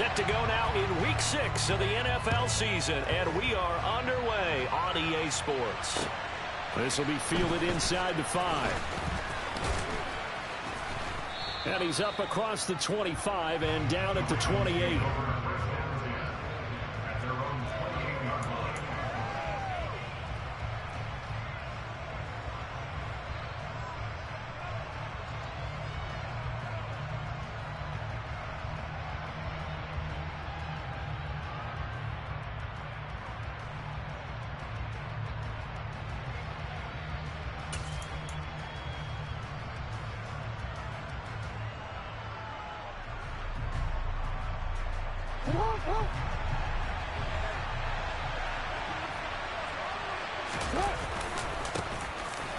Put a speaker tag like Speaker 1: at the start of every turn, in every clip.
Speaker 1: Set to go now in Week 6 of the NFL season, and we are underway on EA Sports.
Speaker 2: This will be fielded inside the 5. And he's up across the 25 and down at the 28.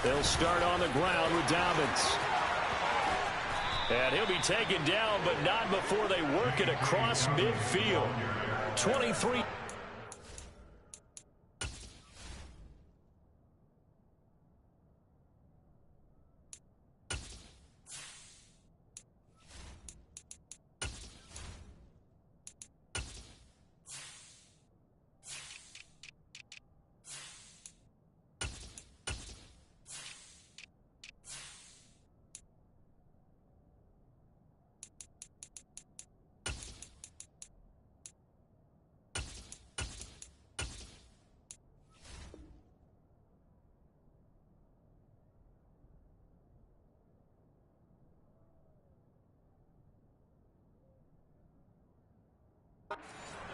Speaker 2: They'll start on the ground with Dobbins. And he'll be taken down, but not before they work it across midfield. 23.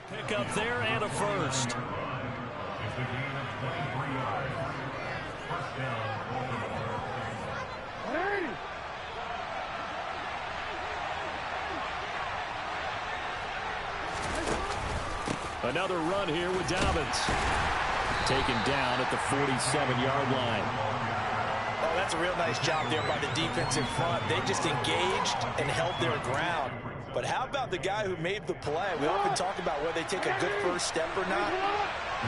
Speaker 2: Pick up there and a first. Another run here with Dobbins. Taken down at the 47-yard line.
Speaker 3: Oh, that's a real nice job there by the defensive front. They just engaged and held their ground. But how about the guy who made the play? We often talk about whether they take a good first step or not.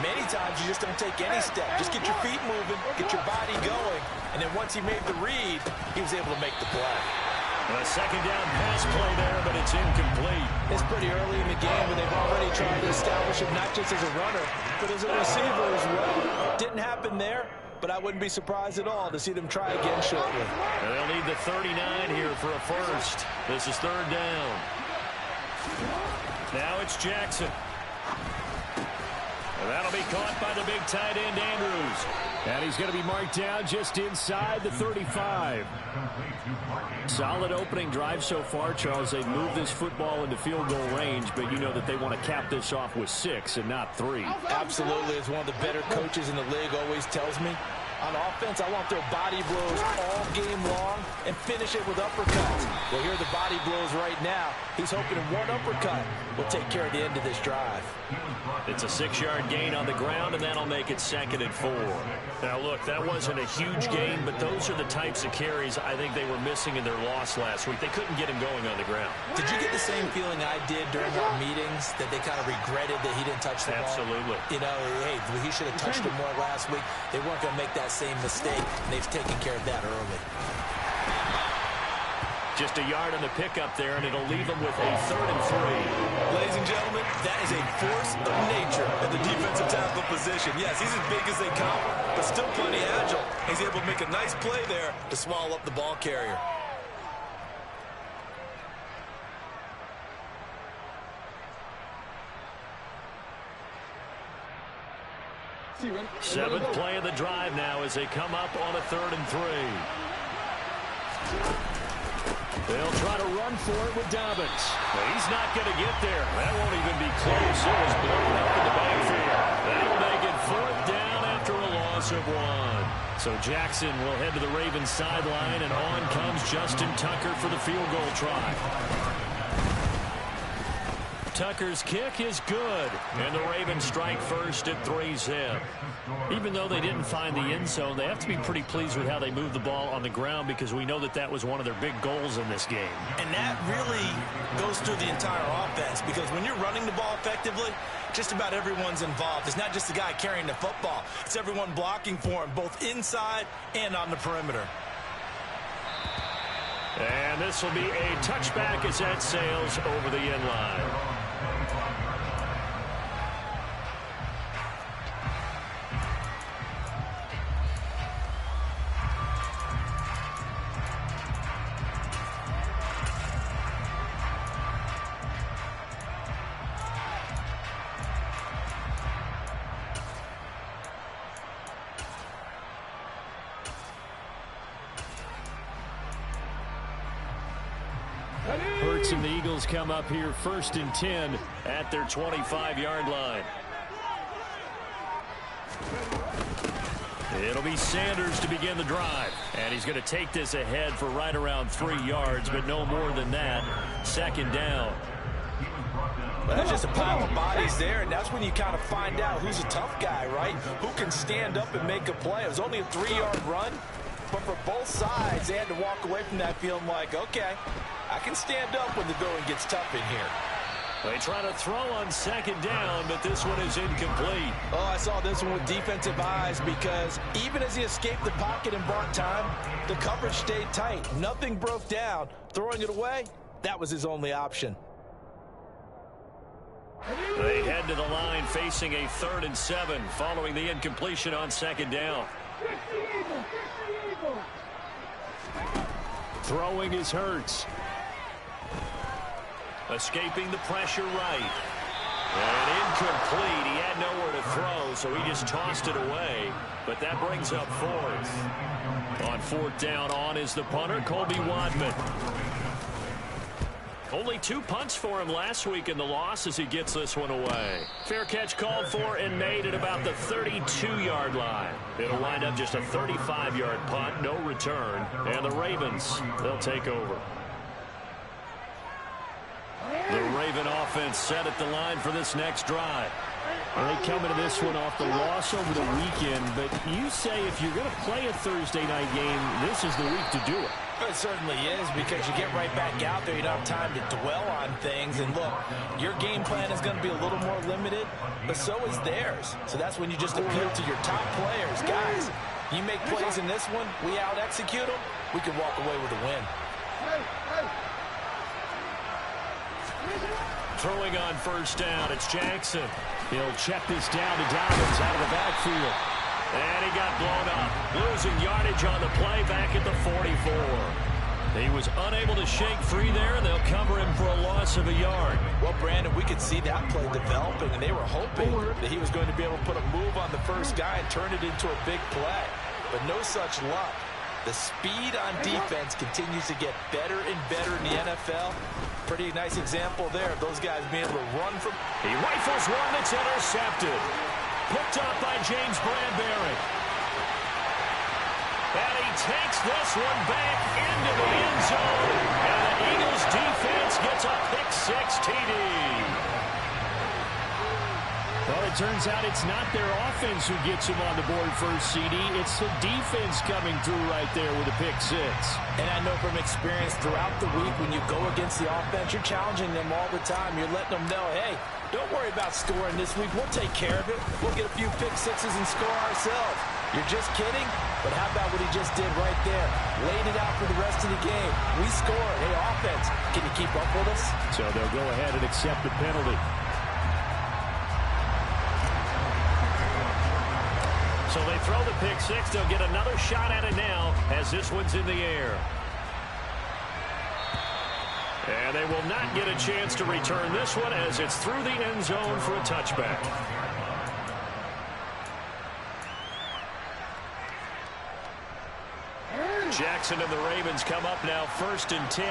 Speaker 3: Many times you just don't take any step. Just get your feet moving, get your body going, and then once he made the read, he was able to make the play.
Speaker 1: A second down pass play there, but it's incomplete.
Speaker 3: It's pretty early in the game, but they've already tried to establish him not just as a runner, but as a receiver as well. Didn't happen there, but I wouldn't be surprised at all to see them try again shortly.
Speaker 1: And they'll need the 39 here for a first. This is third down. Now it's Jackson. And that'll be caught by the big tight end, Andrews.
Speaker 2: And he's going to be marked down just inside the 35. Solid opening drive so far, Charles. They've moved this football into field goal range, but you know that they want to cap this off with 6 and not 3.
Speaker 3: Absolutely. As one of the better coaches in the league always tells me, on offense, I want their body blows all game long and finish it with uppercuts. Well, here are the body blows right now. He's hoping one uppercut will take care of the end of this drive.
Speaker 1: It's a 6-yard gain on the ground, and that'll make it 2nd and 4. Now, look, that wasn't a huge gain, but those are the types of carries I think they were missing in their loss last week. They couldn't get him going on the ground.
Speaker 3: Did you get the same feeling I did during our meetings, that they kind of regretted that he didn't touch the ball?
Speaker 1: Absolutely.
Speaker 3: You know, hey, he should have touched it more last week. They weren't going to make that same mistake, and they've taken care of that early.
Speaker 1: Just a yard on the pickup there, and it'll leave them with a 3rd and 3.
Speaker 4: Ladies and gentlemen, that is a force of nature at the defensive tackle position. Yes, he's as big as they come, but still plenty agile. He's able to make a nice play there to swallow up the ball carrier.
Speaker 1: Seventh play of the drive now as they come up on a 3rd and 3. They'll try to run for it with Dobbins. He's not going to get there. That won't even be close. It was blown up in the backfield. That'll make it 4th down after a loss of 1. So Jackson will head to the Ravens sideline, and on comes Justin Tucker for the field goal try. Tucker's kick is good, and the Ravens strike first at 3-zip. Even though they didn't find the end zone, they have to be pretty pleased with how they moved the ball on the ground, because we know that that was one of their big goals in this game.
Speaker 4: And that really goes through the entire offense, because when you're running the ball effectively, just about everyone's involved. It's not just the guy carrying the football. It's everyone blocking for him, both inside and on the perimeter.
Speaker 1: And this will be a touchback as that sails over the end line.
Speaker 2: converts, and the Eagles come up here 1st and 10 at their 25-yard line. It'll be Sanders to begin the drive. And he's going to take this ahead for right around 3 yards, but no more than that. 2nd down.
Speaker 3: Well, there's just a pile of bodies there, and that's when you kind of find out who's a tough guy, right? Who can stand up and make a play. It was only a 3-yard run, but for both sides, they had to walk away from that feeling like, okay, I can stand up when the going gets tough in here.
Speaker 2: They try to throw on 2nd down, but this one is incomplete.
Speaker 3: Oh, I saw this one with defensive eyes because even as he escaped the pocket and bought time, the coverage stayed tight. Nothing broke down. Throwing it away, that was his only option.
Speaker 2: They head to the line facing a 3rd and 7 following the incompletion on 2nd down. Throwing is Hurts. Escaping the pressure right. And incomplete. He had nowhere to throw, so he just tossed it away. But that brings up 4th. On 4th down on is the punter, Colby Wadman. Only 2 punts for him last week in the loss as he gets this one away. Fair catch called for and made at about the 32-yard line. It'll wind up just a 35-yard punt, no return. And the Ravens, they'll take over. The Raven offense set at the line for this next drive. They come into this one off the loss over the weekend, but you say if you're going to play a Thursday night game, this is the week to do it.
Speaker 3: It certainly is, because you get right back out there. You don't have time to dwell on things. And look, your game plan is going to be a little more limited, but so is theirs. So that's when you just appeal to your top players. Guys, you make plays in this one, we out-execute them, we can walk away with a win.
Speaker 2: Throwing on 1st down, it's Jackson. He'll check this down to Dobbins out of the backfield. And he got blown up, losing yardage on the play back at the 44. He was unable to shake free there, and they'll cover him for a loss of a yard.
Speaker 3: Well, Brandon, we could see that play developing, and they were hoping that he was going to be able to put a move on the first guy and turn it into a big play. But no such luck. The speed on defense continues to get better and better in the NFL. Pretty nice example there of those guys being able to run from.
Speaker 2: He rifles one that's intercepted. Picked up by James Bradbury. And he takes this one back into the end zone. And the Eagles defense gets a pick-6 TD. Well, it turns out it's not their offense who gets him on the board first, CD. It's the defense coming through right there with a pick-6.
Speaker 3: And I know from experience throughout the week when you go against the offense, you're challenging them all the time. You're letting them know, hey, don't worry about scoring this week. We'll take care of it. We'll get a few pick-6s and score ourselves. You're just kidding? But how about what he just did right there? Laid it out for the rest of the game. We scored. Hey, offense, can you keep up with us?
Speaker 2: So they'll go ahead and accept the penalty. So they throw the pick-6. They'll get another shot at it now as this one's in the air. And they will not get a chance to return this one as it's through the end zone for a touchback. Jackson and the Ravens come up now 1st and 10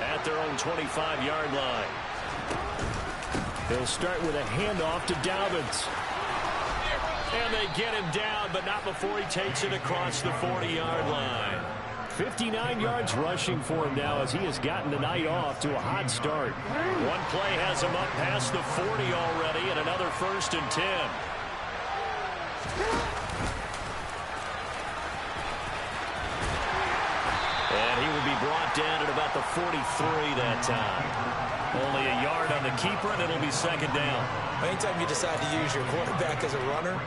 Speaker 2: at their own 25-yard line. They'll start with a handoff to Dobbins. And they get him down, but not before he takes it across the 40-yard line. 59 yards rushing for him now as he has gotten the night off to a hot start. One play has him up past the 40 already, and another 1st and 10. And he will be brought down at about the 43 that time. Only a yard on the keeper, and it'll be 2nd down.
Speaker 3: Anytime you decide to use your quarterback as a runner,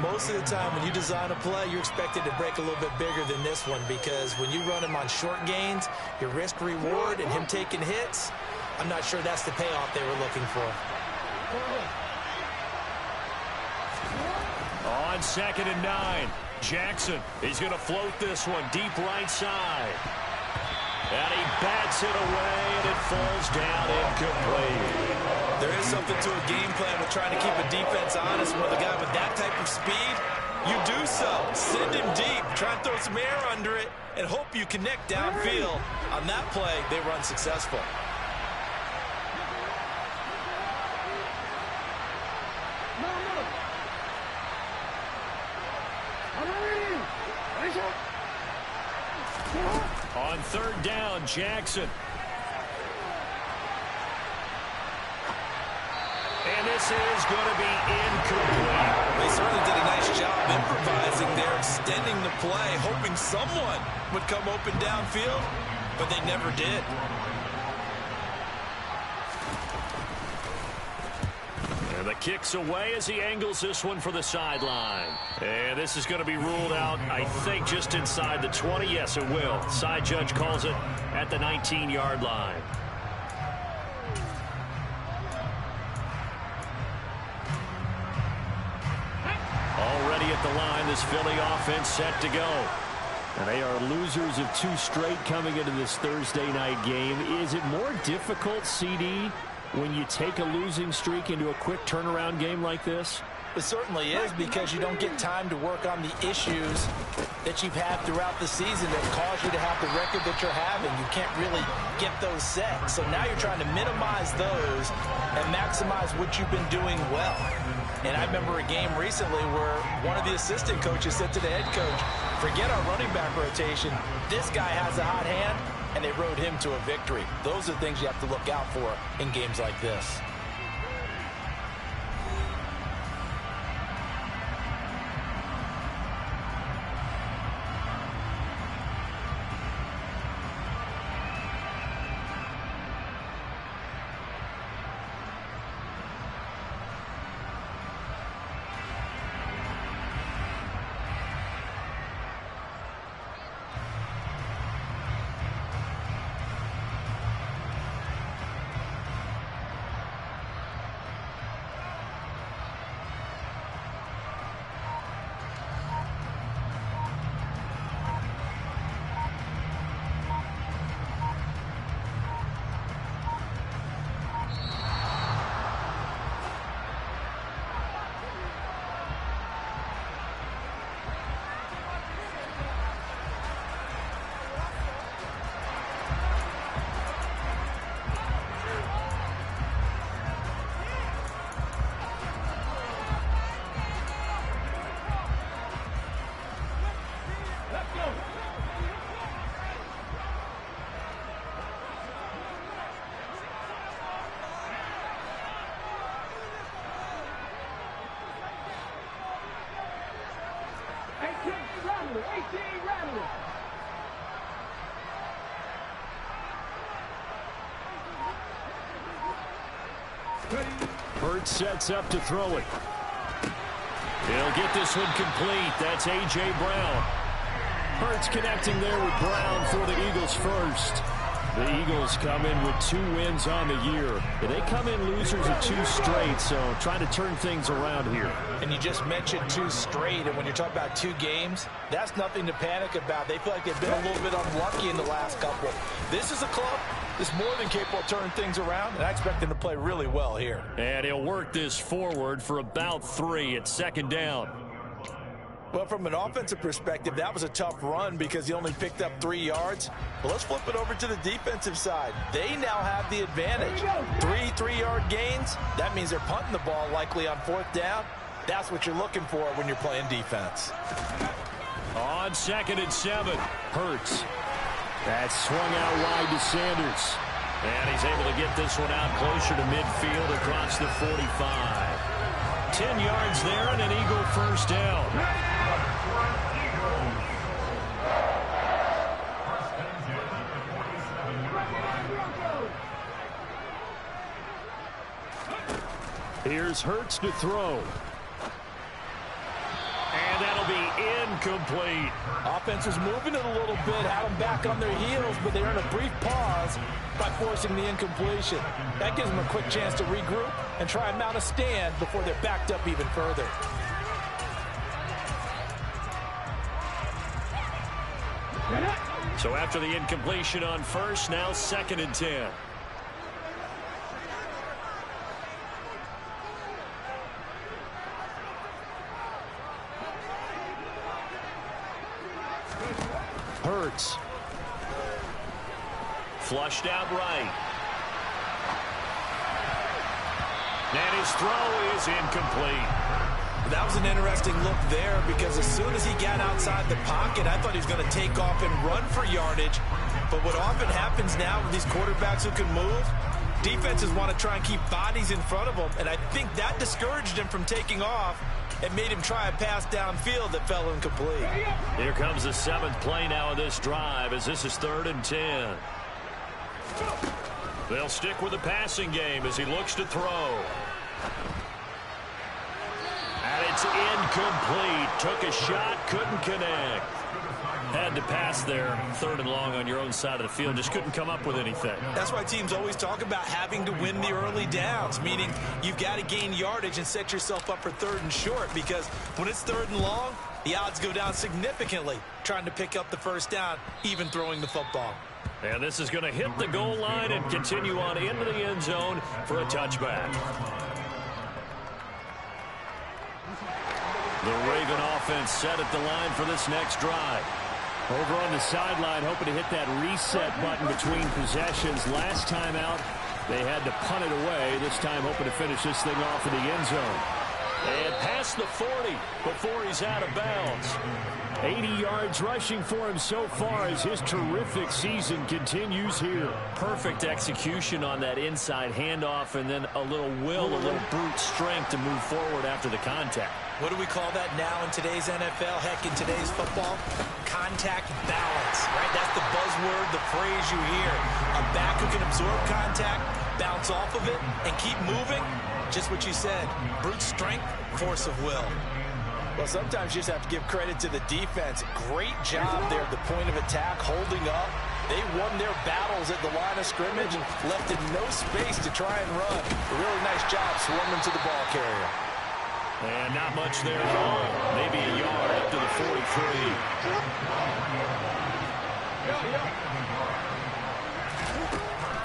Speaker 3: most of the time when you design a play, you're expected to break a little bit bigger than this one, because when you run him on short gains, your risk-reward and him taking hits, I'm not sure that's the payoff they were looking for.
Speaker 2: On 2nd and 9, Jackson, he's going to float this one deep right side. And he bats it away, and it falls down incomplete.
Speaker 3: There is something to a game plan with trying to keep a defense honest with a guy with that type of speed. You do so. Send him deep. Try and throw some air under it and hope you connect downfield. On that play, they were unsuccessful.
Speaker 2: down, Jackson. And this is going to be incomplete.
Speaker 4: They certainly did a nice job improvising there, extending the play, hoping someone would come open downfield, but they never did.
Speaker 2: And the kick's away as he angles this one for the sideline. And this is going to be ruled out, I think, just inside the 20. Yes, it will. Side judge calls it at the 19-yard line. Already at the line, this Philly offense set to go. And they are losers of 2 straight coming into this Thursday night game. Is it more difficult, CD, when you take a losing streak into a quick turnaround game like this?
Speaker 3: It certainly is, because you don't get time to work on the issues that you've had throughout the season that cause you to have the record that you're having. You can't really get those set. So now you're trying to minimize those and maximize what you've been doing well. And I remember a game recently where one of the assistant coaches said to the head coach, forget our running back rotation. This guy has a hot hand, and they rode him to a victory. Those are things you have to look out for in games like this.
Speaker 2: Hurts sets up to throw it. He'll get this one complete. That's A.J. Brown. Hurts connecting there with Brown for the Eagles first. The Eagles come in with 2 wins on the year. They come in losers of 2 straight, so trying to turn things around here.
Speaker 3: And you just mentioned 2 straight, and when you're talking about 2 games, that's nothing to panic about. They feel like they've been a little bit unlucky in the last couple. This is a club that's more than capable of turning things around, and I expect them to play really well here.
Speaker 2: And he'll work this forward for about 3 at 2nd down.
Speaker 3: Well, from an offensive perspective, that was a tough run because he only picked up 3 yards. But let's flip it over to the defensive side. They now have the advantage. 3 3-yard gains. That means they're punting the ball likely on 4th down. That's what you're looking for when you're playing defense.
Speaker 2: On 2nd and 7, Hurts. That's swung out wide to Sanders. And he's able to get this one out closer to midfield across the 45. 10 yards there and an Eagle first down. Here's Hurts to throw. And that'll be incomplete.
Speaker 3: Offense was moving it a little bit, had them back on their heels, but they're in a brief pause by forcing the incompletion. That gives them a quick chance to regroup and try and mount a stand before they're backed up even further.
Speaker 2: So after the incompletion on first, now 2nd and 10. Hurts. Flushed out right. And his throw is incomplete.
Speaker 3: That was an interesting look there because as soon as he got outside the pocket, I thought he was going to take off and run for yardage.
Speaker 4: But what often happens now with these quarterbacks who can move, defenses want to try and keep bodies in front of them, and I think that discouraged him from taking off and made him try a pass downfield that fell incomplete.
Speaker 2: Here comes the 7th play now of this drive as this is 3rd and 10. They'll stick with the passing game as he looks to throw. And it's incomplete. Took a shot, couldn't connect. Had to pass there, 3rd and long on your own side of the field. Just couldn't come up with anything.
Speaker 4: That's why teams always talk about having to win the early downs, meaning you've got to gain yardage and set yourself up for 3rd and short, because when it's 3rd and long, the odds go down significantly trying to pick up the first down, even throwing the football.
Speaker 2: And this is going to hit the goal line and continue on into the end zone for a touchback. The Raven offense set at the line for this next drive. Over on the sideline, hoping to hit that reset button between possessions. Last time out, they had to punt it away. This time, hoping to finish this thing off in the end zone. And past the 40 before he's out of bounds. 80 yards rushing for him so far as his terrific season continues here. Perfect execution on that inside handoff, and then a little will, a little brute strength to move forward after the contact.
Speaker 4: What do we call that now in today's NFL? Heck, in today's football? Contact balance, right? That's the buzzword, the phrase you hear. A back who can absorb contact, bounce off of it, and keep moving. Just what you said. Brute strength, force of will.
Speaker 3: Well, sometimes you just have to give credit to the defense. Great job there at the point of attack, holding up. They won their battles at the line of scrimmage and left in no space to try and run. A really nice job swarming to the ball carrier.
Speaker 2: And not much there at all. Maybe a yard up to the 43.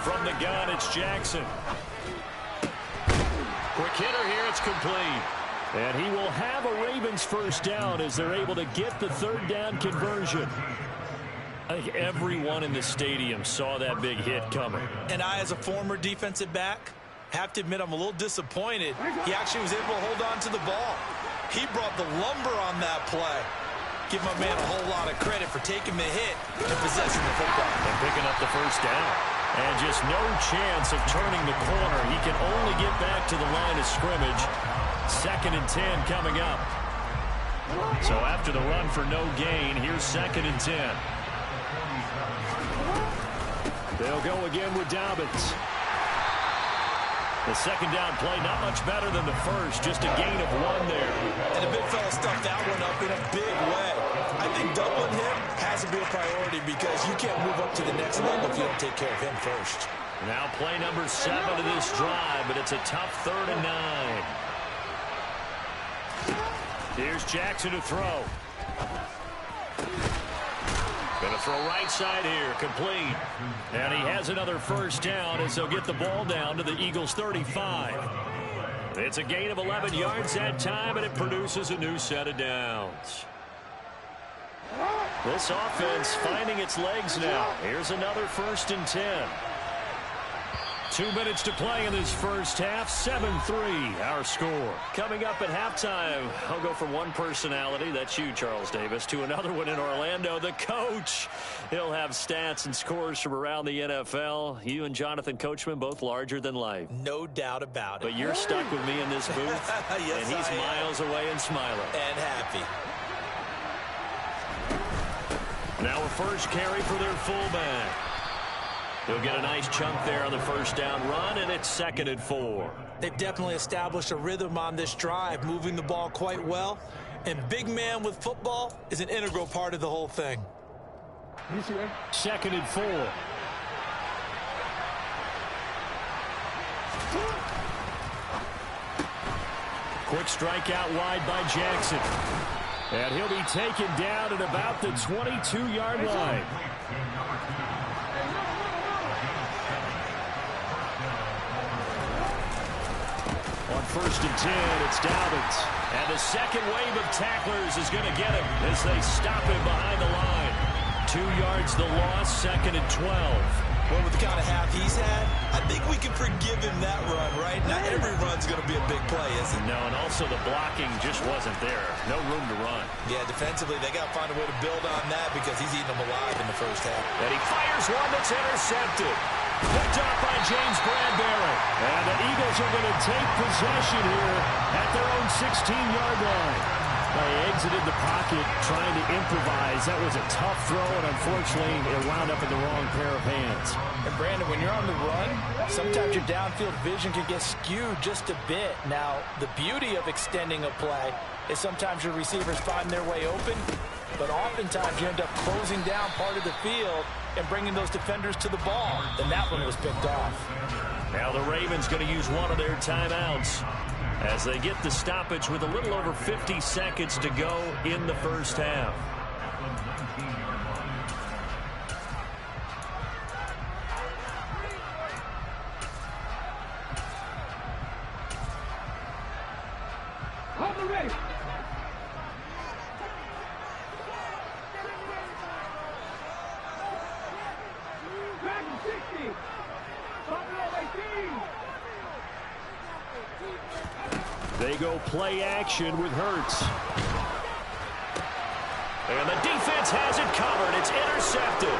Speaker 2: From the gun, it's Jackson. Quick hitter here, it's complete. And he will have a Ravens first down as they're able to get the 3rd down conversion. I think everyone in the stadium saw that big hit coming.
Speaker 4: And I, as a former defensive back, have to admit I'm a little disappointed. He actually was able to hold on to the ball. He brought the lumber on that play. Give my man a whole lot of credit for taking the hit and possessing the football.
Speaker 2: And picking up the first down. And just no chance of turning the corner. He can only get back to the line of scrimmage. 2nd and 10 coming up. So after the run for no gain, here's 2nd and 10. They'll go again with Dobbins. The 2nd down play, not much better than the first, just a gain of 1 there.
Speaker 4: And the big fella stuffed that one up in a big way. I think doubling him has to be a priority because you can't move up to the next level if you don't take care of him first.
Speaker 2: Now play number 7 of this drive, but it's a tough 3rd and 9. Here's Jackson to throw. Going to throw right side here, complete. And he has another first down as they'll get the ball down to the Eagles' 35. It's a gain of 11 yards that time, and it produces a new set of downs. This offense finding its legs now. Here's another 1st and 10. 2 minutes to play in this first half. 7-3 our score. Coming up at halftime, I'll go from one personality, that's you, Charles Davis, to another one in Orlando, the coach. He'll have stats and scores from around the NFL. You and Jonathan Coachman, both larger than life.
Speaker 4: No doubt about it.
Speaker 2: But you're stuck with me in this booth,
Speaker 4: yes,
Speaker 2: and he's miles away and smiling.
Speaker 4: And happy.
Speaker 2: Now a first carry for their fullback. He'll get a nice chunk there on the first down run, and it's 2nd and 4.
Speaker 4: They've definitely established a rhythm on this drive, moving the ball quite well. And big man with football is an integral part of the whole thing.
Speaker 2: 2nd and 4. Quick strike out wide by Jackson. And he'll be taken down at about the 22-yard line. On 1st and 10, it's Dobbins. And the second wave of tacklers is going to get him as they stop him behind the line. 2 yards the loss, 2nd and 12.
Speaker 4: Well, with the kind of half he's had, I think we can forgive him that run, right? Not every run's going to be a big play, is it?
Speaker 2: No, and also the blocking just wasn't there. No room to run.
Speaker 4: Yeah, defensively, they got to find a way to build on that because he's eating them alive in the first half.
Speaker 2: And he fires one that's intercepted. Picked off by James Bradbury. And the Eagles are going to take possession here at their own 16-yard line. They exited the pocket trying to improvise. That was a tough throw, and unfortunately, it wound up in the wrong pair of hands.
Speaker 3: And Brandon, when you're on the run, sometimes your downfield vision can get skewed just a bit. Now, the beauty of extending a play is sometimes your receivers find their way open, but oftentimes you end up closing down part of the field and bringing those defenders to the ball. And that one was picked off.
Speaker 2: Now the Ravens going to use one of their timeouts as they get the stoppage with a little over 50 seconds to go in the first half. They go play action with Hurts. And the defense has it covered. It's intercepted.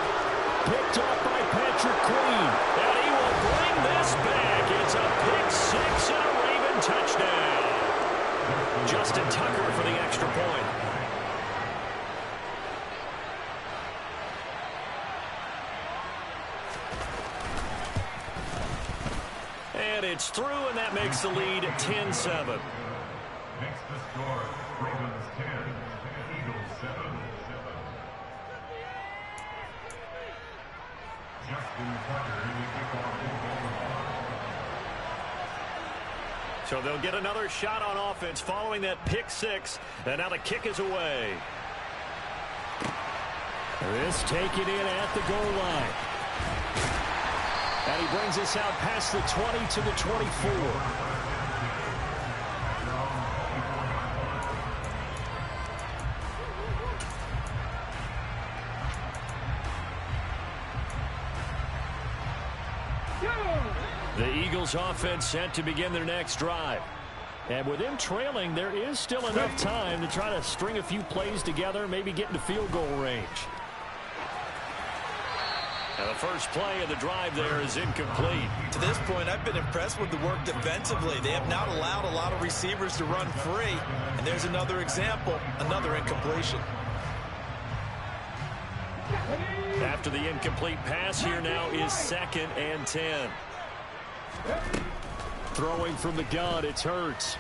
Speaker 2: Picked up by Patrick Queen. And he will bring this back. It's a pick six and a Raven touchdown. Justin Tucker for the extra point. And it's through, and that makes the lead 10-7.
Speaker 5: Next to score, Ravens 10, Eagles 7. Justin Tucker in the kickoff.
Speaker 2: So they'll get another shot on offense following that pick six, and now the kick is away. This taken in at the goal line. And he brings us out past the 20 to the 24. The Eagles offense set to begin their next drive. And with them trailing, there is still enough time to try to string a few plays together, maybe get into field goal range. Now the first play of the drive there is incomplete.
Speaker 4: To this point, I've been impressed with the work defensively. They have not allowed a lot of receivers to run free. And there's another example, another incompletion.
Speaker 2: After the incomplete pass, here now is 2nd and 10. Throwing from the gun, it's Hurts.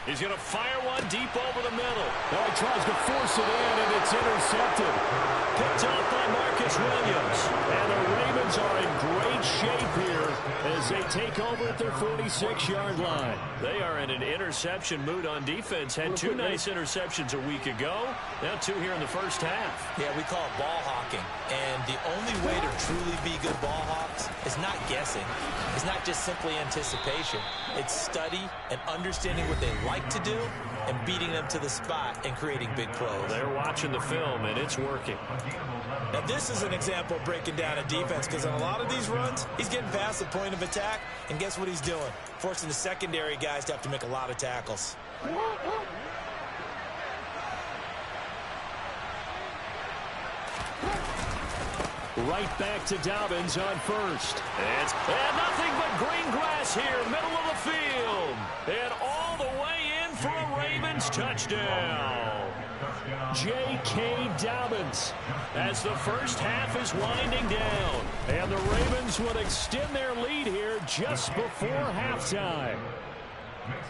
Speaker 2: He's going to fire one deep over the middle. Now he tries to force it in, and it's intercepted. Picked off by Marcus Williams. And the Ravens are in great shape here as they take over at their 46-yard line. They are in an interception mood on defense. Had 2 nice interceptions a week ago. Now 2 here in the first half.
Speaker 4: Yeah, we call it ball hawking. And the only way to truly be good ball hawks is not guessing. It's not just simply anticipation. It's study and understanding what they like to do and beating them to the spot and creating big plays.
Speaker 2: They're watching the film, and it's working.
Speaker 4: Now, this is an example of breaking down a defense because on a lot of these runs, he's getting past the point of attack, and guess what he's doing? Forcing the secondary guys to have to make a lot of tackles.
Speaker 2: Right back to Dobbins on first. And nothing but green grass here, middle of the field. And all the way in for a Ravens touchdown. J.K. Dobbins as the first half is winding down. And the Ravens would extend their lead here just before halftime.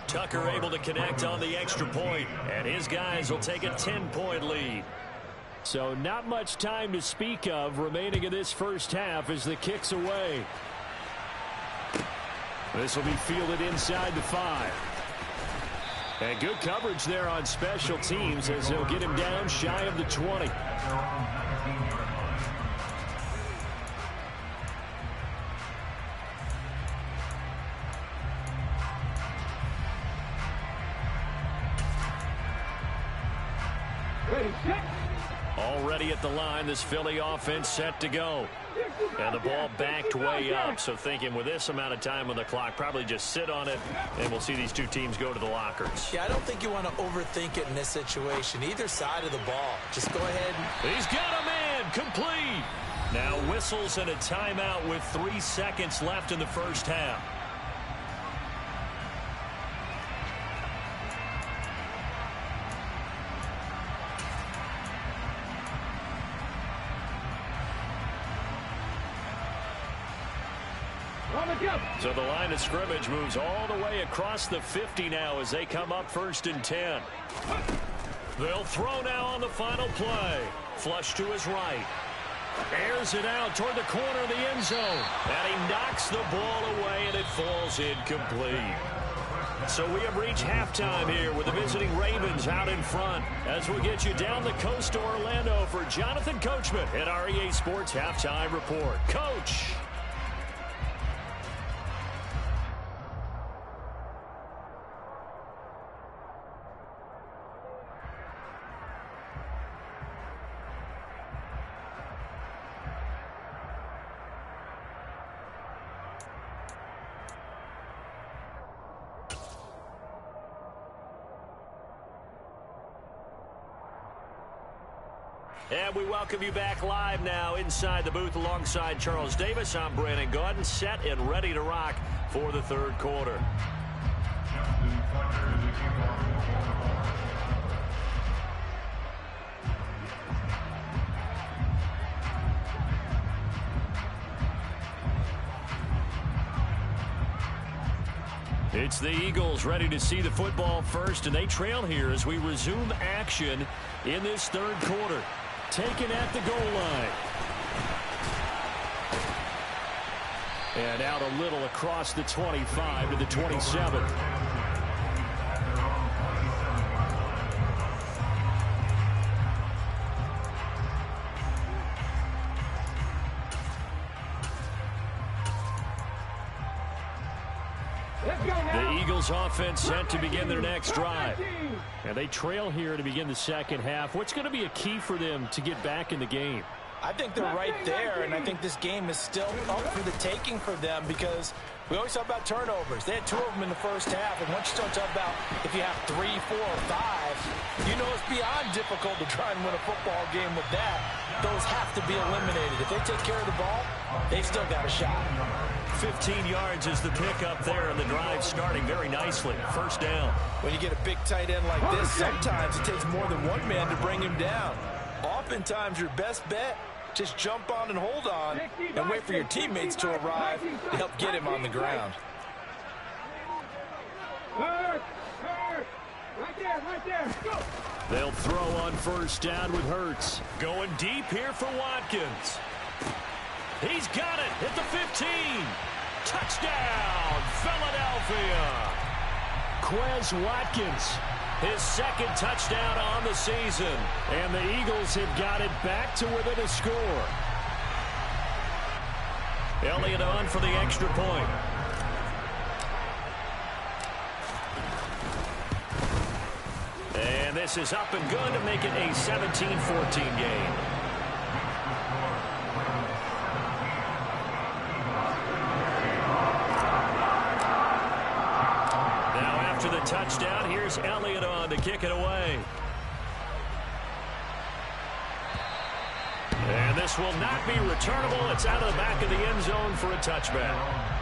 Speaker 2: Tucker able to connect on the extra point, and his guys will take a 10-point lead. So not much time to speak of remaining in this first half as the kick's away. This will be fielded inside the 5. And good coverage there on special teams as they'll get him down shy of the 20. Already at the line, this Philly offense set to go. And the ball backed way up, so thinking with this amount of time on the clock, probably just sit on it, and we'll see these two teams go to the lockers.
Speaker 4: Yeah, I don't think you want to overthink it in this situation. Either side of the ball. Just go ahead.
Speaker 2: He's got a man, complete. Now whistles and a timeout with 3 seconds left in the first half. So the line of scrimmage moves all the way across the 50 now as they come up 1st and 10. They'll throw now on the final play. Flush to his right. Airs it out toward the corner of the end zone. And he knocks the ball away, and it falls incomplete. So we have reached halftime here with the visiting Ravens out in front. As we get you down the coast to Orlando for Jonathan Coachman at our EA Sports Halftime Report. Coach. And we welcome you back live now inside the booth alongside Charles Davis. I'm Brandon Gaudin, set and ready to rock for the third quarter. It's the Eagles ready to see the football first, and they trail here as we resume action in this third quarter. Taken at the goal line. And out a little across the 25 to the 27. The Eagles offense set to begin their next drive. And they trail here to begin the second half. What's going to be a key for them to get back in the game?
Speaker 3: I think they're right there, and I think this game is still up for the taking for them because we always talk about turnovers. They had 2 of them in the first half, and once you start talking about if you have 3, 4, or 5, you know it's beyond difficult to try and win a football game with that. Those have to be eliminated. If they take care of the ball, they've still got a shot.
Speaker 2: 15 yards is the pickup there, and the drive starting very nicely. First down.
Speaker 3: When you get a big tight end like this, sometimes it takes more than one man to bring him down. Oftentimes, your best bet, just jump on and hold on and wait for your teammates to arrive to help get him on the ground.
Speaker 5: Right there. Go.
Speaker 2: They'll throw on first down with Hurts. Going deep here for Watkins. He's got it at the 15. Touchdown, Philadelphia. Quez Watkins, his second touchdown on the season. And the Eagles have got it back to within a score. Elliott on for the extra point. And this is up and good to make it a 17-14 game. Touchdown. Here's Elliott on to kick it away. And this will not be returnable. It's out of the back of the end zone for a touchback.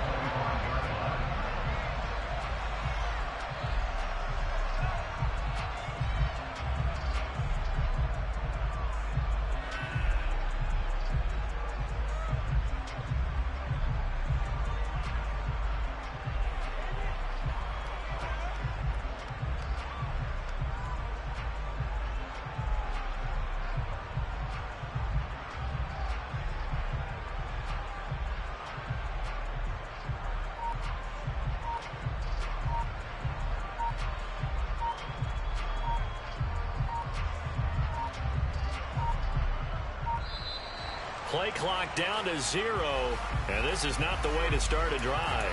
Speaker 2: Play clock down to 0, and this is not the way to start a drive.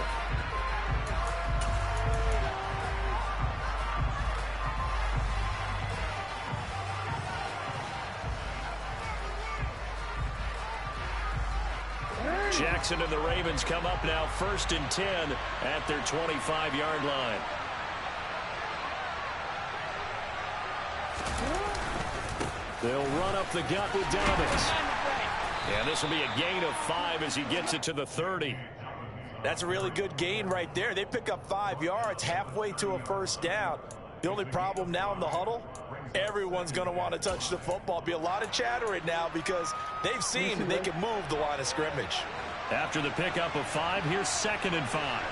Speaker 2: Jackson and the Ravens come up now 1st and 10 at their 25-yard line. They'll run up the gut with Dobbins. And this will be a gain of 5 as he gets it to the 30.
Speaker 3: That's a really good gain right there. They pick up 5 yards halfway to a first down. The only problem now in the huddle, everyone's going to want to touch the football. Be a lot of chattering now because they've seen they can move the line of scrimmage.
Speaker 2: After the pickup of 5, here's 2nd and 5.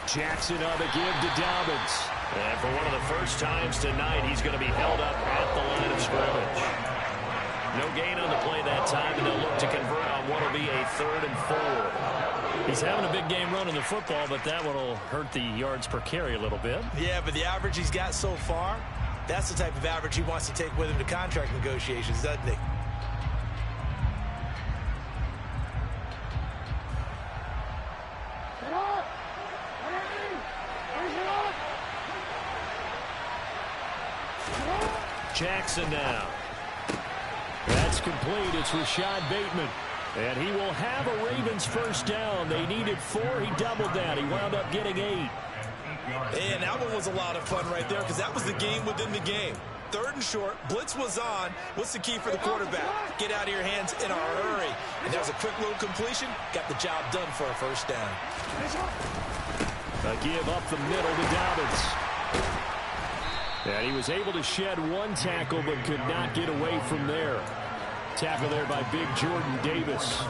Speaker 2: Jackson on the give to Dobbins. And for one of the first times tonight, he's going to be held up at the line of scrimmage. No gain on the play that time, and they'll look to convert on what will be a 3rd and 4. He's having a big game running the football, but that one will hurt the yards per carry a little bit.
Speaker 3: Yeah, but the average he's got so far, that's the type of average he wants to take with him to contract negotiations, doesn't he?
Speaker 2: Jackson now. That's complete. It's Rashad Bateman. And he will have a Ravens first down. They needed 4. He doubled that. He wound up getting 8.
Speaker 4: And that one was a lot of fun right there because that was the game within the game. 3rd and short. Blitz was on. What's the key for the quarterback? Get out of your hands in a hurry. And there's a quick little completion. Got the job done for a first down.
Speaker 2: A give up the middle to Dobbins. And he was able to shed 1 tackle but could not get away from there. Tackle there by big Jordan Davis.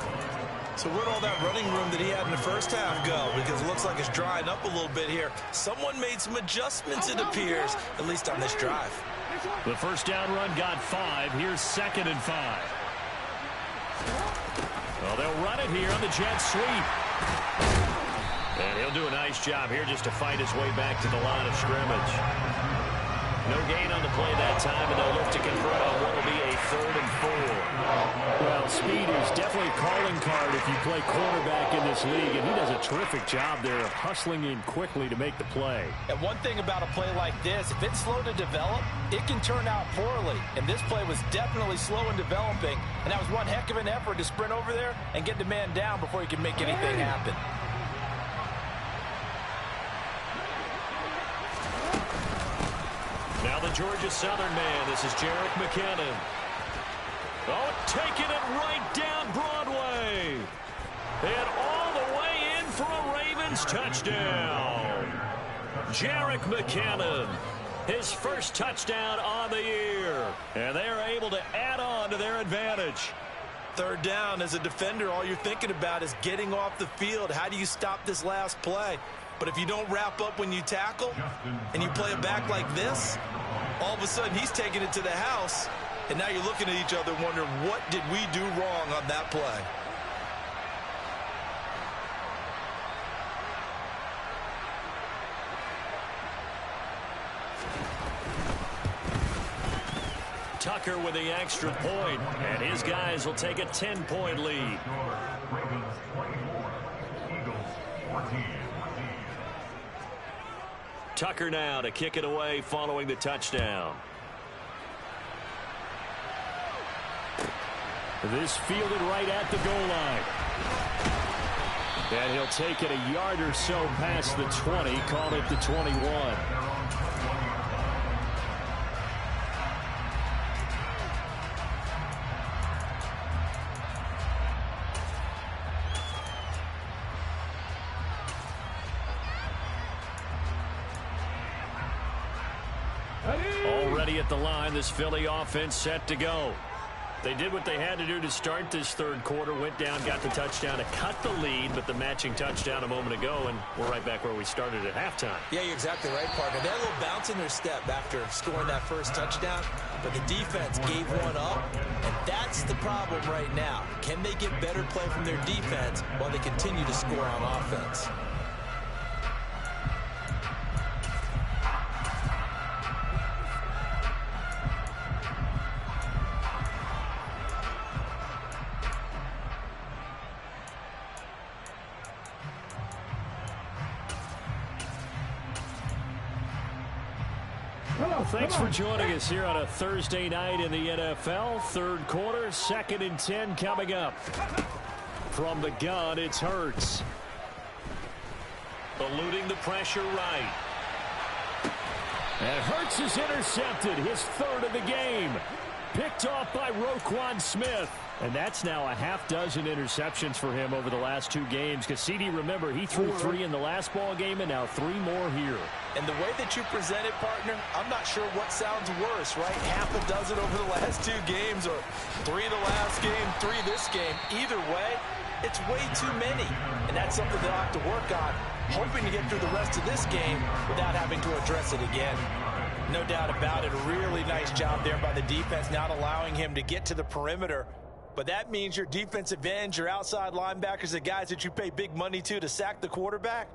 Speaker 4: So where'd all that running room that he had in the first half go? Because it looks like it's drying up a little bit here. Someone made some adjustments, it appears, at least on this drive.
Speaker 2: The first down run got 5. Here's 2nd and 5. Well, they'll run it here on the jet sweep. And he'll do a nice job here just to fight his way back to the line of scrimmage. No gain on the play that time, and they'll look to convert on what will be a 3rd and 4. Well, speed is definitely a calling card if you play quarterback in this league, and he does a terrific job there of hustling in quickly to make the play.
Speaker 3: And one thing about a play like this, if it's slow to develop, it can turn out poorly. And this play was definitely slow in developing, and that was one heck of an effort to sprint over there and get the man down before he could make anything happen.
Speaker 2: Now the Georgia Southern man. This is Jerick McKinnon. Oh, taking it right down Broadway. And all the way in for a Ravens touchdown. Jerick McKinnon. His first touchdown on the year. And they're able to add on to their advantage.
Speaker 4: 3rd down, as a defender, all you're thinking about is getting off the field. How do you stop this last play? But if you don't wrap up when you tackle and you play it back like this, all of a sudden he's taking it to the house, and now you're looking at each other wondering, what did we do wrong on that play?
Speaker 2: Tucker with the extra point, and his guys will take a 10-point lead.
Speaker 5: Ravens 24, Eagles 14.
Speaker 2: Tucker now to kick it away following the touchdown. This fielded right at the goal line. And he'll take it a yard or so past the 20, call it the 21. Already at the line, this Philly offense set to go. They did what they had to do to start this 3rd quarter, went down, got the touchdown to cut the lead, but the matching touchdown a moment ago, and we're right back where we started at halftime.
Speaker 3: Yeah, you're exactly right, partner. They had a little bounce in their step after scoring that first touchdown, but the defense gave one up, and that's the problem right now. Can they get better play from their defense while they continue to score on offense?
Speaker 2: Thanks for joining us here on a Thursday night in the NFL. Third quarter, 2nd and 10 coming up. From the gun, it's Hurts. Eluding the pressure right. And Hurts is intercepted, his 3rd of the game. Picked off by Roquan Smith. And that's now a half dozen interceptions for him over the last 2 games. Because CD, remember, he threw 3 in the last ball game and now 3 more here.
Speaker 3: And the way that you present it, partner, I'm not sure what sounds worse, right? Half a dozen over the last 2 games or 3 in the last game, 3 this game. Either way, it's way too many. And that's something they'll have to work on, hoping to get through the rest of this game without having to address it again. No doubt about it. A really nice job there by the defense, not allowing him to get to the perimeter. But that means your defensive ends, your outside linebackers, the guys that you pay big money to sack the quarterback,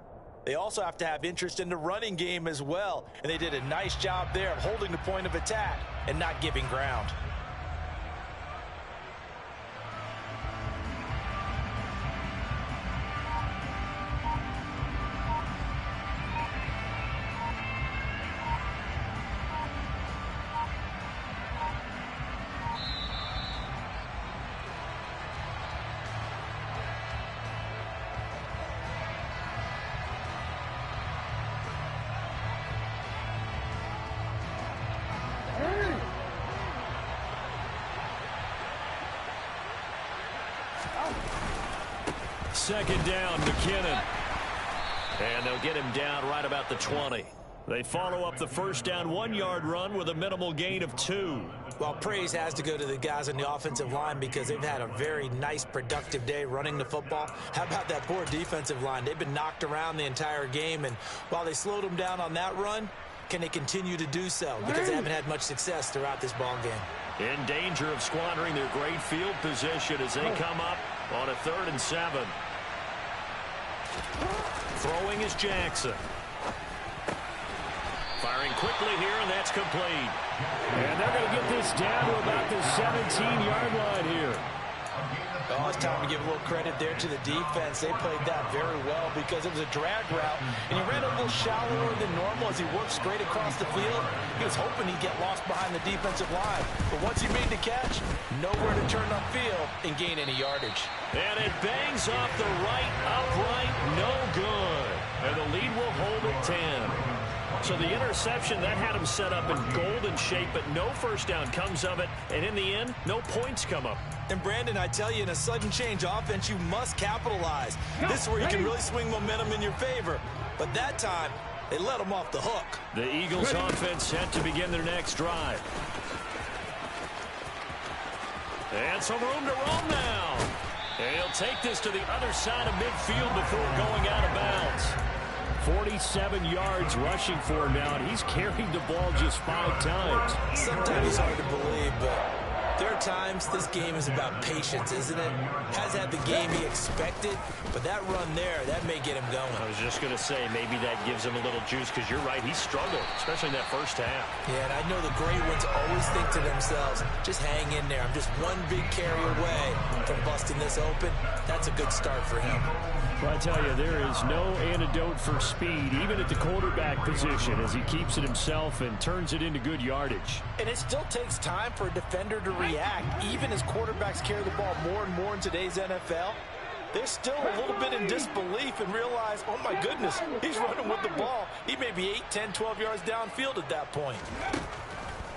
Speaker 3: they also have to have interest in the running game as well. And they did a nice job there of holding the point of attack and not giving ground.
Speaker 2: Second down, McKinnon. And they'll get him down right about the 20. They follow up the first down 1-yard run with a minimal gain of 2.
Speaker 3: Well, praise has to go to the guys on the offensive line because they've had a very nice, productive day running the football. How about that poor defensive line? They've been knocked around the entire game, and while they slowed them down on that run, can they continue to do so? Because they haven't had much success throughout this ball game.
Speaker 2: In danger of squandering their great field position as they come up on a 3rd and 7. Throwing is Jackson. Firing quickly here, and that's complete. And they're going to get this down to about the 17-yard line here.
Speaker 3: Oh, it's time to give a little credit there to the defense. They played that very well because it was a drag route, and he ran a little shallower than normal as he worked straight across the field. He was hoping he'd get lost behind the defensive line. But once he made the catch, nowhere to turn upfield and gain any yardage.
Speaker 2: And it bangs off the right upright, no good. And the lead will hold at 10. So the interception, that had him set up in golden shape, but no first down comes of it. And in the end, no points come up.
Speaker 3: And Brandon, I tell you, in a sudden change offense, you must capitalize. This is where you can really swing momentum in your favor. But that time, they let him off the hook.
Speaker 2: The Eagles offense set to begin their next drive. And some room to roam now. And he'll take this to the other side of midfield before going out of bounds. 47 yards rushing for him now, and he's carried the ball just 5 times.
Speaker 3: Sometimes it's hard to believe, but there are times this game is about patience, isn't it? Has had the game he expected, but that run there, that may get him going.
Speaker 2: I was just going to say, maybe that gives him a little juice, because you're right, he struggled, especially in that first half.
Speaker 3: Yeah, and I know the great ones always think to themselves, just hang in there. I'm just one big carry away from busting this open. That's a good start for him.
Speaker 2: Well, I tell you, there is no antidote for speed, even at the quarterback position, as he keeps it himself and turns it into good yardage.
Speaker 3: And it still takes time for a defender to react, even as quarterbacks carry the ball more and more in today's NFL. They're still a little bit in disbelief and realize, oh my goodness, he's running with the ball. He may be 8, 10, 12 yards downfield at that point.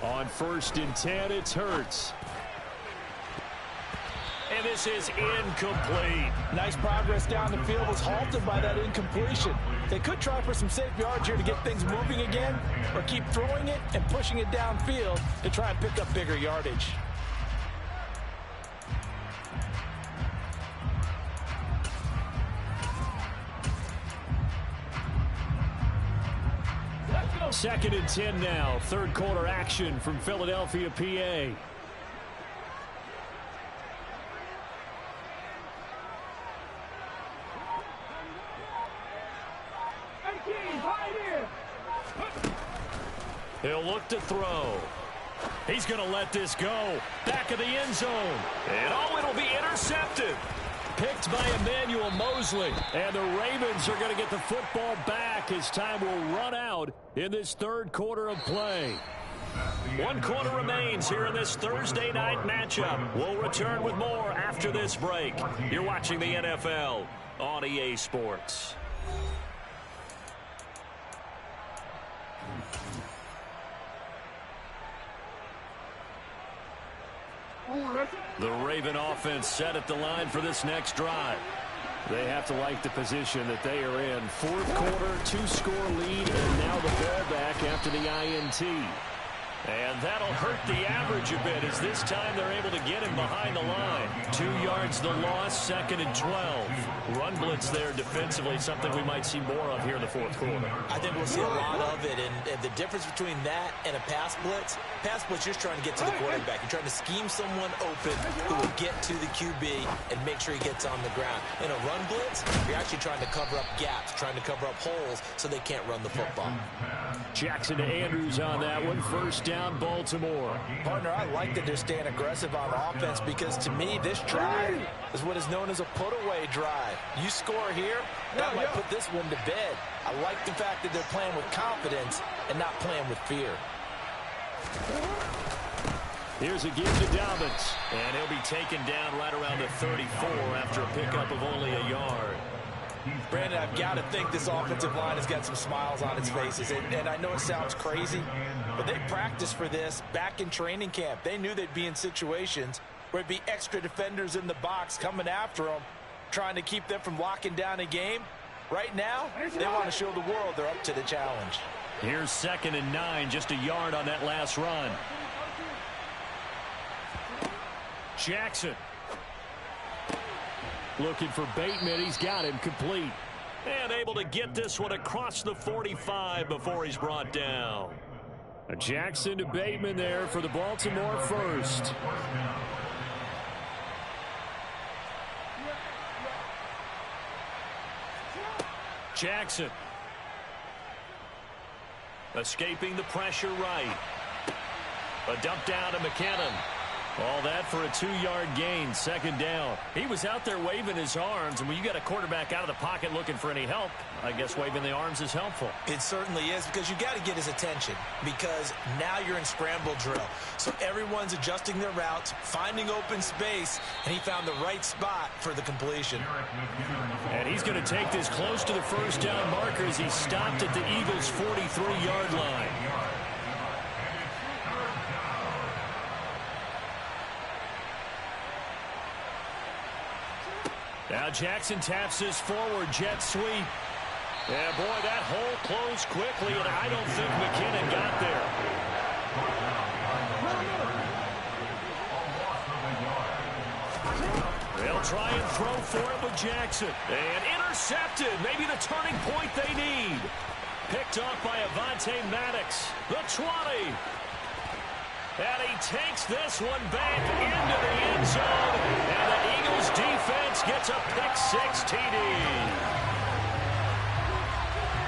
Speaker 2: On 1st and 10, it's Hurts. And this is incomplete.
Speaker 3: Nice progress down the field, was halted by that incompletion. They could try for some safe yards here to get things moving again, or keep throwing it and pushing it downfield to try and pick up bigger yardage.
Speaker 2: Second and 10 now. 3rd quarter action from Philadelphia, PA. He'll look to throw. He's going to let this go. Back of the end zone. And it'll be intercepted. Picked by Emmanuel Emmanuel Mosley. And the Ravens are going to get the football back as time will run out in this third quarter of play. 1 quarter remains here in this Thursday night matchup. We'll return with more after this break. You're watching the NFL on EA Sports. The Raven offense set at the line for this next drive. They have to like the position that they are in. Fourth quarter, 2-score lead, and now the ball back after the INT. And that'll hurt the average a bit as this time they're able to get him behind the line. 2 yards the loss, 2nd and 12. Run blitz there defensively, something we might see more of here in the fourth quarter.
Speaker 3: I think we'll see a lot of it, and the difference between that and a pass blitz, you're just trying to get to the quarterback. You're trying to scheme someone open who will get to the QB and make sure he gets on the ground. In a run blitz, you're actually trying to cover up gaps, trying to cover up holes so they can't run the football.
Speaker 2: Jackson to Andrews on that one. First down, Baltimore.
Speaker 3: Partner, I like that they're staying aggressive on offense because to me, this drive is what is known as a put-away drive. You score here, that might put this one to bed. I like the fact that they're playing with confidence and not playing with fear.
Speaker 2: Here's a give to Dobbins, and he'll be taken down right around the 34 after a pickup of only a yard.
Speaker 3: Brandon, I've got to think this offensive line has got some smiles on its faces. And I know it sounds crazy, but they practiced for this back in training camp. They knew they'd be in situations where it'd be extra defenders in the box coming after them, trying to keep them from locking down a game. Right now, they want to show the world they're up to the challenge.
Speaker 2: Here's 2nd and 9, just a yard on that last run. Jackson. Looking for Bateman. He's got him complete. And able to get this one across the 45 before he's brought down. Jackson to Bateman there for the Baltimore first. Jackson. Escaping the pressure right. A dump down to McKinnon. All that for a 2-yard gain, 2nd down. He was out there waving his arms, and when you got a quarterback out of the pocket looking for any help, I guess waving the arms is helpful.
Speaker 3: It certainly is, because you got to get his attention, because now you're in scramble drill. So everyone's adjusting their routes, finding open space, and he found the right spot for the completion.
Speaker 2: And he's going to take this close to the first down marker as he stopped at the Eagles' 43-yard line. Now Jackson taps this forward jet sweep. Yeah, boy, that hole closed quickly, and I don't think McKinnon got there. They'll try and throw for it with Jackson. And intercepted. Maybe the turning point they need. Picked off by Avonte Maddox. The 20. And he takes this one back into the end zone. And the Eagles defense gets a pick-6 TD.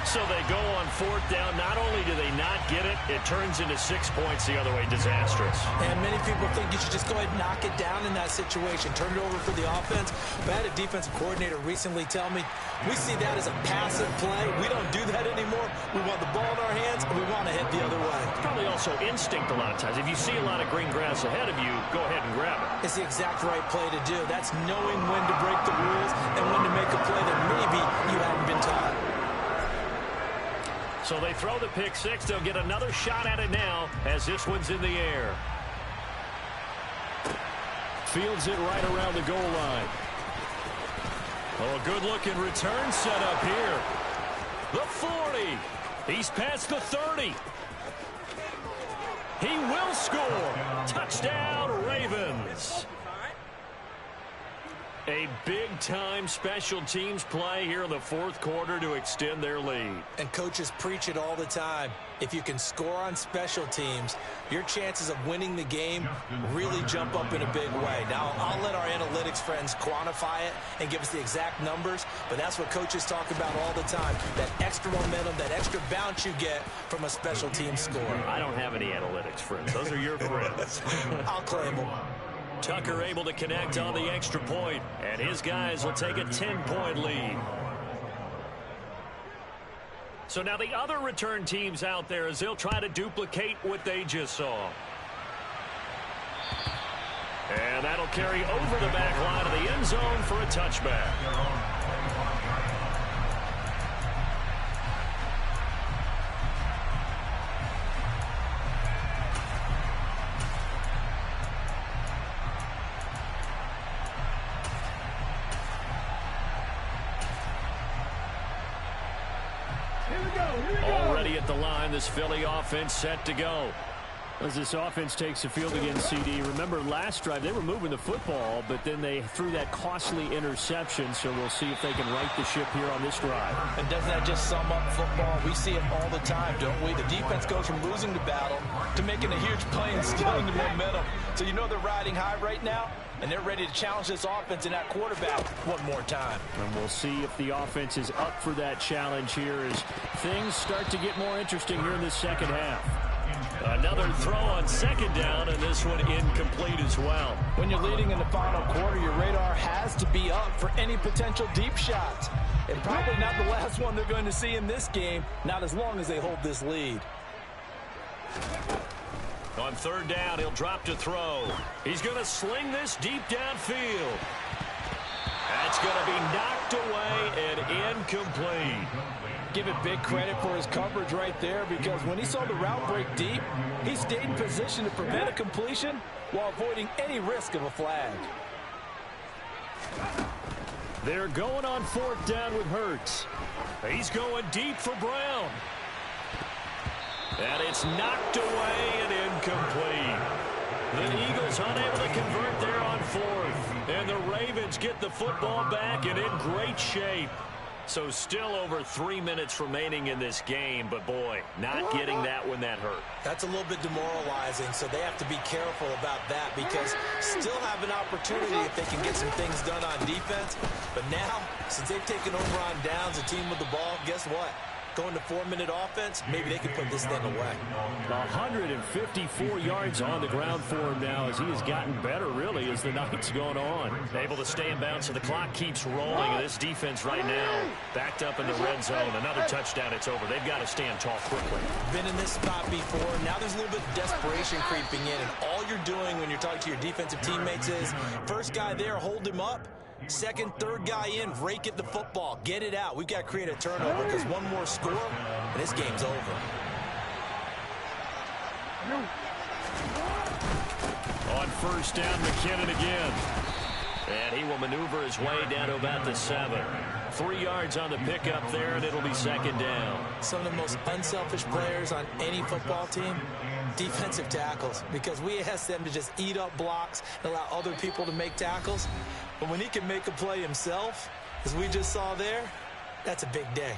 Speaker 2: So they go on 4th down. Not only do they not get it, it turns into 6 points the other way. Disastrous.
Speaker 3: And many people think you should just go ahead and knock it down in that situation. Turn it over for the offense. But I had a defensive coordinator recently tell me, we see that as a passive play. We don't do that anymore. We want the ball in our hands, and we want to head the other way.
Speaker 2: It's probably also instinct a lot of times. If you see a lot of green grass ahead of you, go ahead and grab it.
Speaker 3: It's the exact right play to do. That's knowing when to break the rules and when to make a play that maybe you hadn't been taught.
Speaker 2: So they throw the pick-6. They'll get another shot at it now as this one's in the air. Fields it right around the goal line. Oh, a good-looking return set up here. The 40. He's past the 30. He will score. Touchdown, Ravens. A big-time special teams play here in the 4th quarter to extend their lead.
Speaker 3: And coaches preach it all the time. If you can score on special teams, your chances of winning the game really jump up in a big way. Now, I'll let our analytics friends quantify it and give us the exact numbers, but that's what coaches talk about all the time, that extra momentum, that extra bounce you get from a special team score.
Speaker 2: I don't have any analytics friends. Those are your friends.
Speaker 3: I'll claim them.
Speaker 2: Tucker able to connect on the extra point, and his guys will take a 10-point lead. So now the other return teams out there as they'll try to duplicate what they just saw. And that'll carry over the back line of the end zone for a touchback. Already at the line, this Philly offense set to go. As this offense takes the field again, CD, remember last drive they were moving the football, but then they threw that costly interception, so we'll see if they can right the ship here on this drive.
Speaker 3: And doesn't that just sum up football? We see it all the time, don't we? The defense goes from losing the battle to making a huge play and stealing the momentum. So you know they're riding high right now, and they're ready to challenge this offense and that quarterback one more time.
Speaker 2: And we'll see if the offense is up for that challenge here as things start to get more interesting here in the second half. Another throw on second down, and this one incomplete as well.
Speaker 3: When you're leading in the final quarter, your radar has to be up for any potential deep shots. And probably not the last one they're going to see in this game, not as long as they hold this lead.
Speaker 2: On third down, he'll drop to throw. He's going to sling this deep downfield. That's going to be knocked away and incomplete.
Speaker 3: Give it big credit for his coverage right there, because when he saw the route break deep, he stayed in position to prevent a completion while avoiding any risk of a flag.
Speaker 2: They're going on fourth down with Hurts. He's going deep for Brown. And it's knocked away and incomplete. The Eagles unable to convert there on fourth. And the Ravens get the football back and in great shape. So still over 3 minutes remaining in this game, but boy, not getting that when that hurt.
Speaker 3: That's a little bit demoralizing, so they have to be careful about that, because still have an opportunity if they can get some things done on defense. But now, since they've taken over on downs, a team with the ball, guess what? Going to 4-minute offense, maybe they can put this thing away.
Speaker 2: 154 yards on the ground for him now as he has gotten better, really, as the night's gone on. Able to stay in bounds, so the clock keeps rolling. And this defense right now backed up in the red zone. Another touchdown, it's over. They've got to stand tall quickly.
Speaker 3: Been in this spot before. Now there's a little bit of desperation creeping in. And all you're doing when you're talking to your defensive teammates is, first guy there, hold him up. Second, third guy in, rake at the football. Get it out. We've got to create a turnover, because one more score, and this game's over.
Speaker 2: On first down, McKinnon again. And he will maneuver his way down to about the 7. 3 yards on the pickup there, and it'll be second down.
Speaker 3: Some of the most unselfish players on any football team, defensive tackles, because we ask them to just eat up blocks and allow other people to make tackles. But when he can make a play himself, as we just saw there, that's a big day.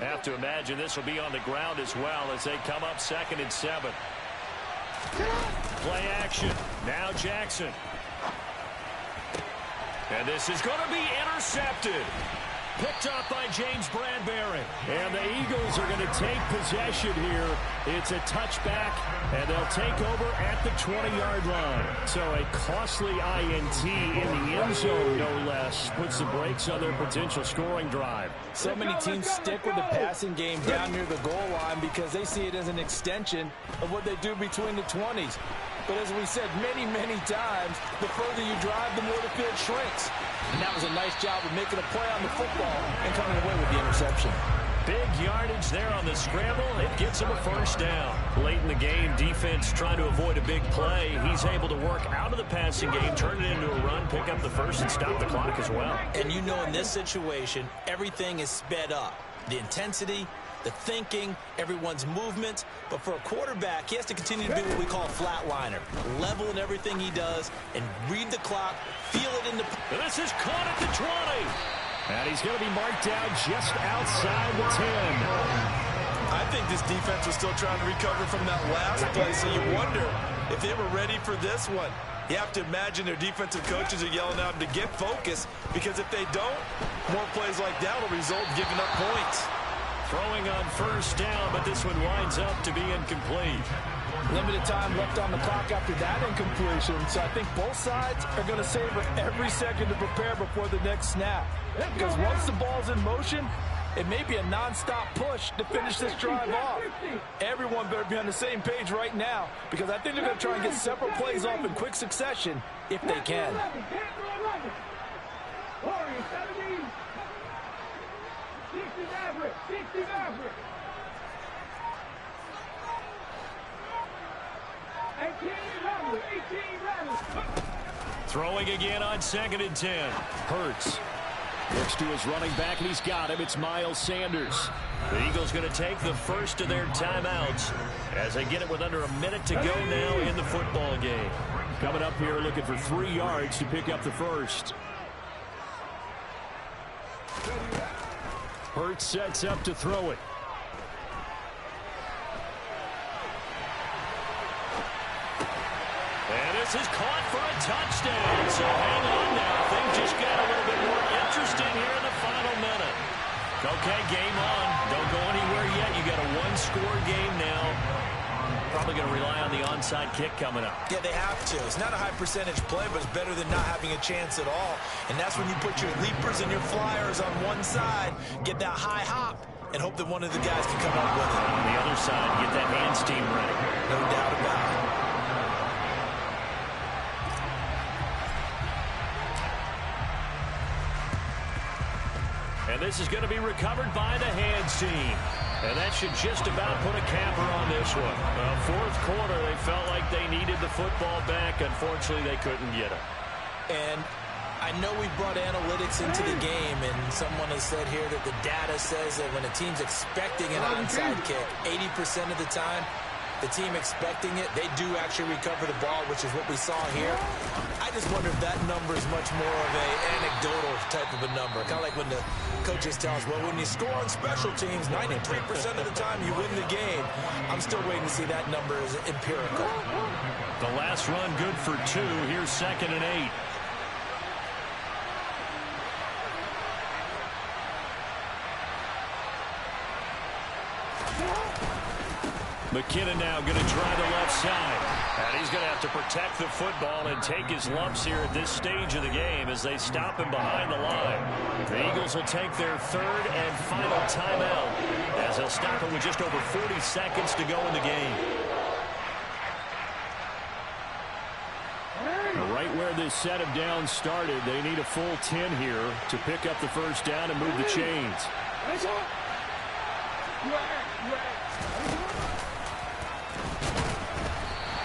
Speaker 2: Have to imagine this will be on the ground as well as they come up 2nd and 7. Play action. Now Jackson. And this is going to be intercepted. Picked up by James Bradbury. And the Eagles are going to take possession here. It's a touchback, and they'll take over at the 20-yard line. So a costly INT in the end zone, no less, puts the brakes on their potential scoring drive.
Speaker 3: So many teams stick with the passing game down near the goal line because they see it as an extension of what they do between the 20s. But as we said many, many times, the further you drive, the more the field shrinks. And that was a nice job of making a play on the football and coming away with the interception.
Speaker 2: Big yardage there on the scramble. It gets him a first down. Late in the game, defense trying to avoid a big play. He's able to work out of the passing game, turn it into a run, pick up the first, and stop the clock as well.
Speaker 3: And you know in this situation, everything is sped up. The intensity, the thinking, everyone's movement. But for a quarterback, he has to continue to be what we call a flatliner. Level in everything he does and read the clock, feel it in the...
Speaker 2: This is caught at the 20. And he's going to be marked down just outside the 10.
Speaker 4: I think this defense was still trying to recover from that last play, so you wonder if they were ready for this one. You have to imagine their defensive coaches are yelling at them to get focused, because if they don't, more plays like that will result in giving up points.
Speaker 2: Throwing on first down, but this one winds up to be incomplete.
Speaker 3: Limited time left on the clock after that incompletion, so I think both sides are going to savor every second to prepare before the next snap. Because once the ball's in motion, it may be a non-stop push to finish this drive off. Everyone better be on the same page right now, because I think they're going to try and get several plays off in quick succession if they can.
Speaker 2: Throwing again on 2nd and 10. Hurts looks to his running back, and he's got him. It's Miles Sanders. The Eagles going to take the first of their timeouts as they get it with under a minute to go now in the football game. Coming up here looking for 3 yards to pick up the first. Hurts sets up to throw it. And this is caught for a touchdown. So hang on now. Things just got a little bit more interesting here in the final minute. Okay, game on. Don't go anywhere yet. You got a one-score game now. Probably going to rely on the onside kick coming up.
Speaker 3: Yeah, they have to. It's not a high percentage play, but it's better than not having a chance at all. And that's when you put your leapers and your flyers on one side, get that high hop, and hope that one of the guys can come up with it.
Speaker 2: On the other side, get that hands team ready.
Speaker 3: No doubt about it.
Speaker 2: And this is going to be recovered by the hands team. And that should just about put a capper on this one. Fourth quarter, they felt like they needed the football back. Unfortunately, they couldn't get it.
Speaker 3: And I know we brought analytics into the game, and someone has said here that the data says that when a team's expecting an onside kick, 80% of the time, the team expecting it, they do actually recover the ball, which is what we saw here. I just wonder if that number is much more of a anecdotal type of a number. Kind of like when the coaches tell us, well, when you score on special teams, 93% of the time you win the game. I'm still waiting to see that number as empirical.
Speaker 2: The last run good for 2. Here's 2nd and 8. McKinnon now going to try the left side. And he's going to have to protect the football and take his lumps here at this stage of the game as they stop him behind the line. The Eagles will take their 3rd and final timeout as they'll stop him with just over 40 seconds to go in the game. Right where this set of downs started, they need a full 10 here to pick up the first down and move the chains.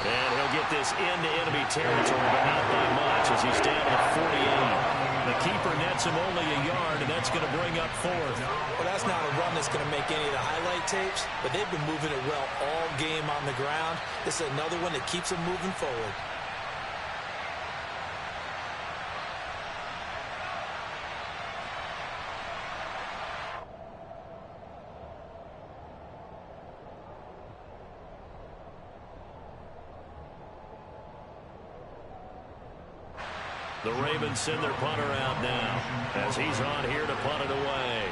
Speaker 2: And he'll get this into enemy territory, but not by much as he's down at 48. The keeper nets him only a yard, and that's going to bring up 4th.
Speaker 3: Well, that's not a run that's going to make any of the highlight tapes, but they've been moving it well all game on the ground. This is another one that keeps them moving forward.
Speaker 2: The Ravens send their punter out now as he's on here to punt it away.